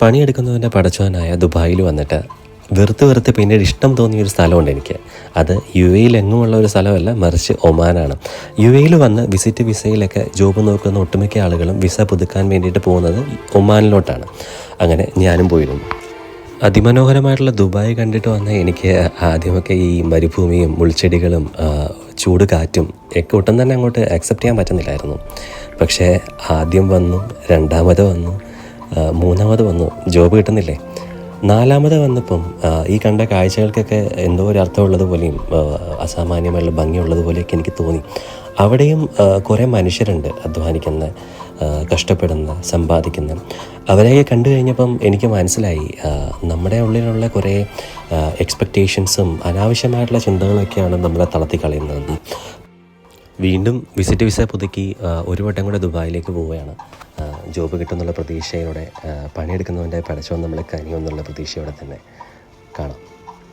പണിയെടുക്കുന്നവൻ്റെ പടച്ചവനായ ദുബായിൽ വന്നിട്ട് വെറുത്ത് പിന്നീട് ഇഷ്ടം തോന്നിയൊരു സ്ഥലമുണ്ട് എനിക്ക്. അത് UAE എങ്ങുമുള്ള ഒരു സ്ഥലമല്ല, മറിച്ച് ഒമാനാണ്. UAE വന്ന് വിസിറ്റ് വിസയിലൊക്കെ ജോബ് നോക്കുന്ന ഒട്ടുമിക്ക ആളുകളും വിസ പുതുക്കാൻ വേണ്ടിയിട്ട് പോകുന്നത് ഒമാനിലോട്ടാണ്. അങ്ങനെ ഞാനും പോയിരുന്നു. അതിമനോഹരമായിട്ടുള്ള ദുബായ് കണ്ടിട്ട് വന്ന എനിക്ക് ആദ്യമൊക്കെ ഈ മരുഭൂമിയും മുൾച്ചെടികളും ചൂട് കാറ്റും ഒക്കെ ഒട്ടും തന്നെ അങ്ങോട്ട് അക്സെപ്റ്റ് ചെയ്യാൻ പറ്റുന്നില്ലായിരുന്നു. പക്ഷേ ആദ്യം വന്നു, രണ്ടാമത് വന്നു, മൂന്നാമത് വന്നു, ജോബ് കിട്ടുന്നില്ലേ. നാലാമത് വന്നപ്പം ഈ കണ്ട കാഴ്ചകൾക്കൊക്കെ എന്തോ ഒരു അർത്ഥമുള്ളതുപോലെയും അസാമാന്യമായുള്ള ഭംഗിയുള്ളതുപോലെയൊക്കെ എനിക്ക് തോന്നി. അവിടെയും കുറേ മനുഷ്യരുണ്ട്, അധ്വാനിക്കുന്ന, കഷ്ടപ്പെടുന്ന, സമ്പാദിക്കുന്ന. അവരെയൊക്കെ കണ്ടു കഴിഞ്ഞപ്പം എനിക്ക് മനസ്സിലായി നമ്മുടെ ഉള്ളിലുള്ള കുറേ എക്സ്പെക്റ്റേഷൻസും അനാവശ്യമായിട്ടുള്ള ചിന്തകളൊക്കെയാണ് നമ്മളെ തളർത്തിക്കളയുന്നത്. വീണ്ടും വിസിറ്റ് വിസ പുതുക്കി ഒരു വട്ടം കൂടെ ദുബായിലേക്ക് പോവുകയാണ്. ജോബ് കിട്ടുമെന്നുള്ള പ്രതീക്ഷയോടെ, പണിയെടുക്കുന്നവൻ്റെ പടച്ചവൻ നമ്മളെ കനിയുമെന്നുള്ള പ്രതീക്ഷയോടെ തന്നെ കാണാം.